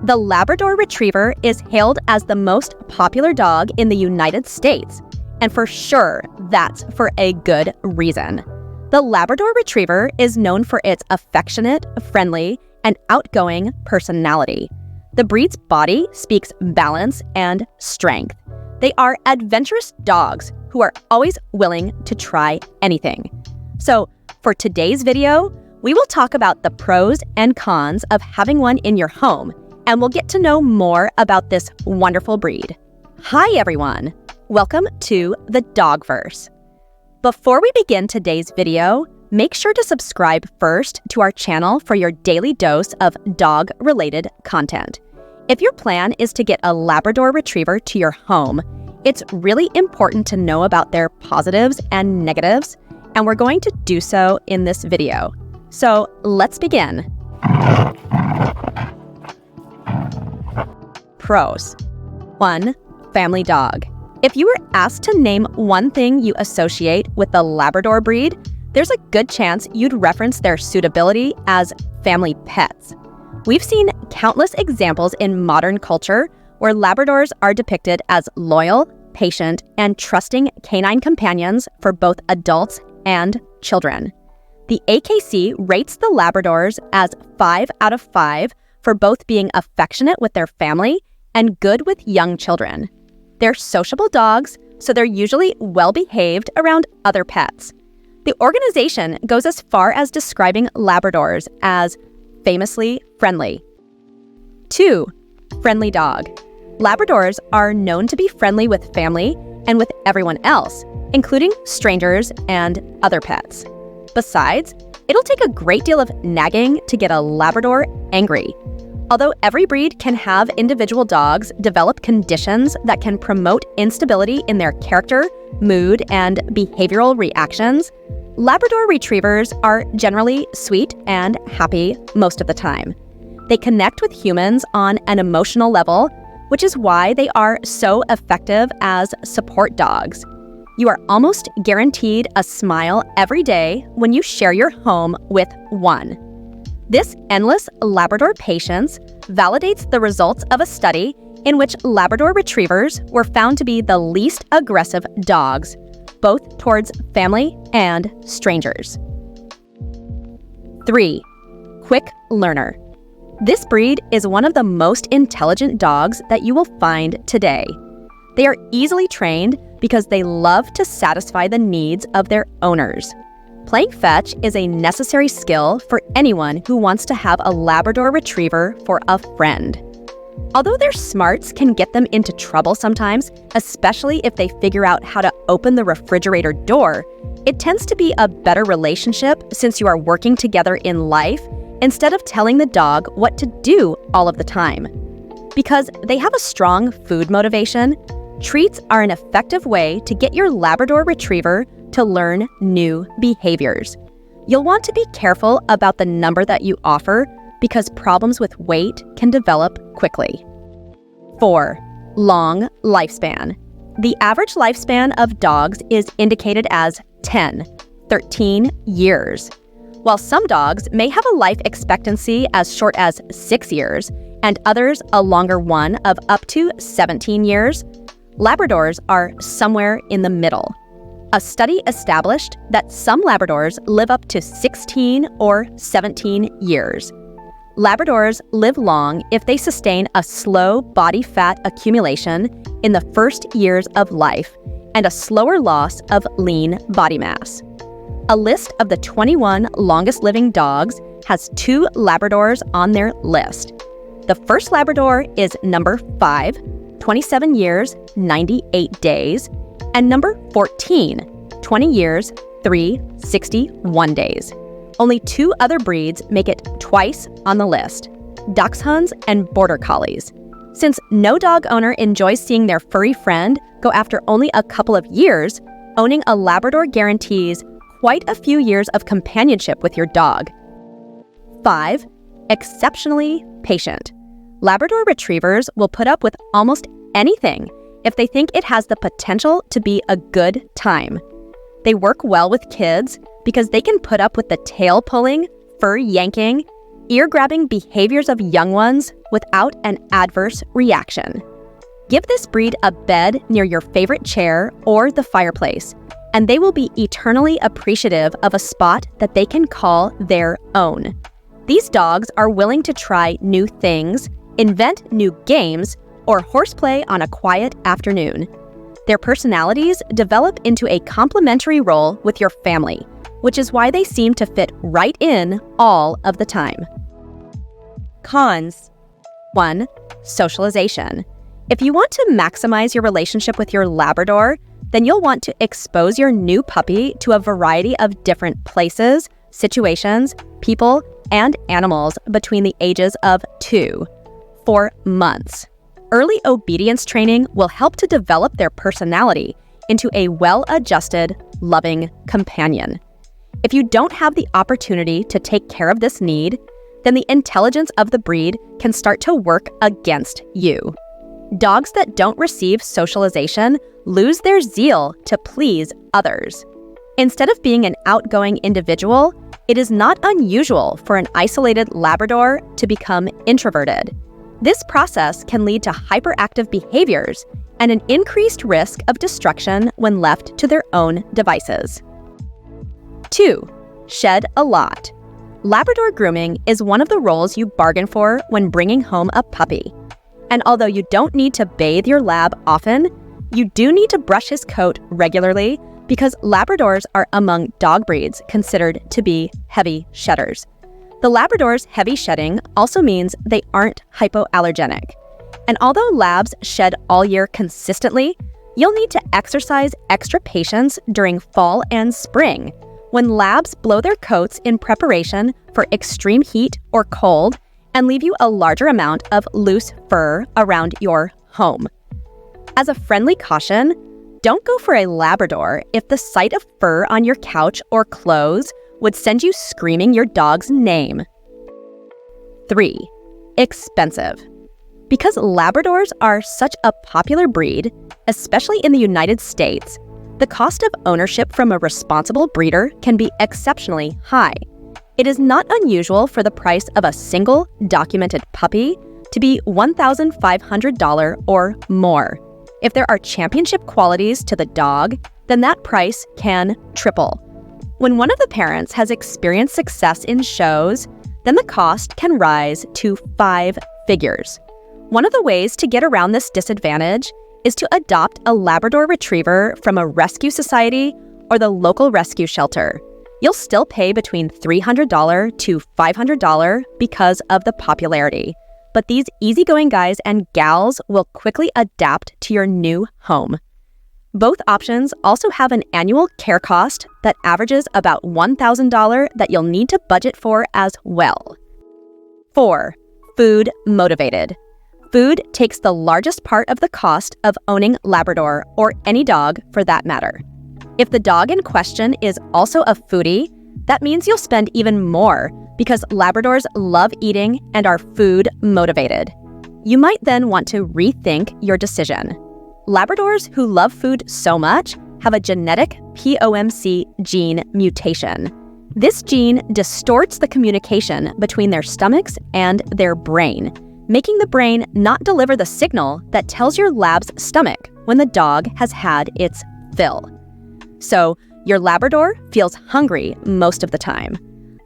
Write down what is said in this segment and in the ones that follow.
The Labrador Retriever is hailed as the most popular dog in the United States, and for sure, that's for a good reason. The Labrador Retriever is known for its affectionate, friendly, and outgoing personality. The breed's body speaks balance and strength. They are adventurous dogs who are always willing to try anything. So, for today's video, we will talk about the pros and cons of having one in your home, and we'll get to know more about this wonderful breed. Hi everyone! Welcome to the Dogverse. Before we begin today's video, make sure to subscribe first to our channel for your daily dose of dog-related content. If your plan is to get a Labrador Retriever to your home, it's really important to know about their positives and negatives, and we're going to do so in this video. So let's begin. Pros. 1. Family dog. If you were asked to name one thing you associate with the Labrador breed, there's a good chance you'd reference their suitability as family pets. We've seen countless examples in modern culture where Labradors are depicted as loyal, patient, and trusting canine companions for both adults and children. The AKC rates the Labradors as 5 out of 5 for both being affectionate with their family and good with young children. They're sociable dogs, so they're usually well-behaved around other pets. The organization goes as far as describing Labradors as famously friendly. 2. Friendly dog. Labradors are known to be friendly with family and with everyone else, including strangers and other pets. Besides, it'll take a great deal of nagging to get a Labrador angry. Although every breed can have individual dogs develop conditions that can promote instability in their character, mood, and behavioral reactions, Labrador Retrievers are generally sweet and happy most of the time. They connect with humans on an emotional level, which is why they are so effective as support dogs. You are almost guaranteed a smile every day when you share your home with one. This endless Labrador patience validates the results of a study in which Labrador Retrievers were found to be the least aggressive dogs, both towards family and strangers. 3. Quick learner. This breed is one of the most intelligent dogs that you will find today. They are easily trained because they love to satisfy the needs of their owners. Playing fetch is a necessary skill for anyone who wants to have a Labrador Retriever for a friend. Although their smarts can get them into trouble sometimes, especially if they figure out how to open the refrigerator door, it tends to be a better relationship since you are working together in life instead of telling the dog what to do all of the time. Because they have a strong food motivation, treats are an effective way to get your Labrador Retriever to learn new behaviors. You'll want to be careful about the number that you offer because problems with weight can develop quickly. 4. Long lifespan. The average lifespan of dogs is indicated as 13 years. While some dogs may have a life expectancy as short as 6 years and others a longer one of up to 17 years, Labradors are somewhere in the middle. A study established that some Labradors live up to 16 or 17 years. Labradors live long if they sustain a slow body fat accumulation in the first years of life and a slower loss of lean body mass. A list of the 21 longest living dogs has 2 Labradors on their list. The first Labrador is number 5, 27 years, 98 days, and number 14, 20 years, 361 days. Only 2 other breeds make it twice on the list, Dachshunds and Border Collies. Since no dog owner enjoys seeing their furry friend go after only a couple of years, owning a Labrador guarantees quite a few years of companionship with your dog. 5. Exceptionally patient. Labrador Retrievers will put up with almost anything if they think it has the potential to be a good time. They work well with kids because they can put up with the tail pulling, fur yanking, ear-grabbing behaviors of young ones without an adverse reaction. Give this breed a bed near your favorite chair or the fireplace, and they will be eternally appreciative of a spot that they can call their own. These dogs are willing to try new things, invent new games, or horseplay on a quiet afternoon. Their personalities develop into a complementary role with your family, which is why they seem to fit right in all of the time. Cons. 1. Socialization. If you want to maximize your relationship with your Labrador, then you'll want to expose your new puppy to a variety of different places, situations, people, and animals between the ages of 2 to 4 months. Early obedience training will help to develop their personality into a well-adjusted, loving companion. If you don't have the opportunity to take care of this need, then the intelligence of the breed can start to work against you. Dogs that don't receive socialization lose their zeal to please others. Instead of being an outgoing individual, it is not unusual for an isolated Labrador to become introverted. This process can lead to hyperactive behaviors and an increased risk of destruction when left to their own devices. 2. Shed a lot. Labrador grooming is one of the roles you bargain for when bringing home a puppy. And although you don't need to bathe your lab often, you do need to brush his coat regularly because Labradors are among dog breeds considered to be heavy shedders. The Labrador's heavy shedding also means they aren't hypoallergenic. And although labs shed all year consistently, you'll need to exercise extra patience during fall and spring, when labs blow their coats in preparation for extreme heat or cold and leave you a larger amount of loose fur around your home. As a friendly caution, don't go for a Labrador if the sight of fur on your couch or clothes would send you screaming your dog's name. 3. Expensive. Because Labradors are such a popular breed, especially in the United States, the cost of ownership from a responsible breeder can be exceptionally high. It is not unusual for the price of a single documented puppy to be $1,500 or more. If there are championship qualities to the dog, then that price can triple. When one of the parents has experienced success in shows, then the cost can rise to 5 figures. One of the ways to get around this disadvantage is to adopt a Labrador Retriever from a rescue society or the local rescue shelter. You'll still pay between $300 to $500 because of the popularity, but these easygoing guys and gals will quickly adapt to your new home. Both options also have an annual care cost that averages about $1,000 that you'll need to budget for as well. 4. Food motivated. Food takes the largest part of the cost of owning Labrador or any dog for that matter. If the dog in question is also a foodie, that means you'll spend even more because Labradors love eating and are food motivated. You might then want to rethink your decision. Labradors who love food so much have a genetic POMC gene mutation. This gene distorts the communication between their stomachs and their brain, making the brain not deliver the signal that tells your lab's stomach when the dog has had its fill. So, your Labrador feels hungry most of the time.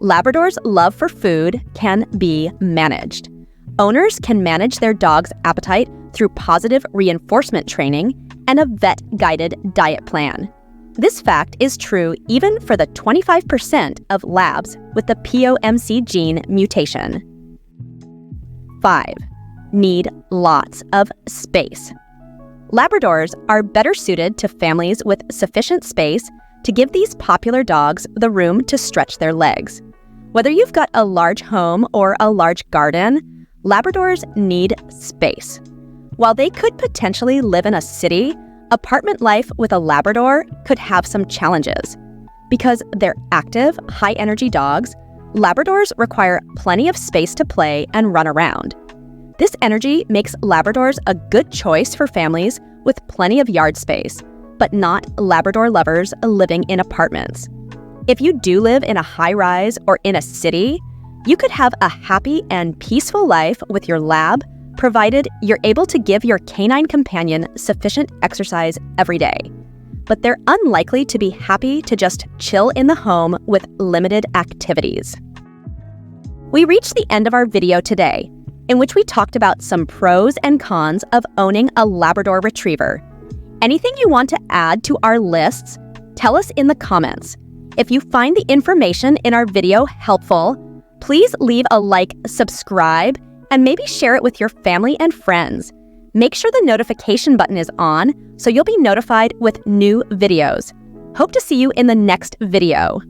Labrador's love for food can be managed. Owners can manage their dog's appetite through positive reinforcement training and a vet-guided diet plan. This fact is true even for the 25% of labs with the POMC gene mutation. 5. Need lots of space. Labradors are better suited to families with sufficient space to give these popular dogs the room to stretch their legs. Whether you've got a large home or a large garden, Labradors need space. While they could potentially live in a city, apartment life with a Labrador could have some challenges. Because they're active, high-energy dogs, Labradors require plenty of space to play and run around. This energy makes Labradors a good choice for families with plenty of yard space, but not Labrador lovers living in apartments. If you do live in a high-rise or in a city, You could have a happy and peaceful life with your lab, provided you're able to give your canine companion sufficient exercise every day. But they're unlikely to be happy to just chill in the home with limited activities. We reached the end of our video today, in which we talked about some pros and cons of owning a Labrador Retriever. Anything you want to add to our lists, tell us in the comments. If you find the information in our video helpful, please leave a like, subscribe, and maybe share it with your family and friends. Make sure the notification button is on so you'll be notified with new videos. Hope to see you in the next video.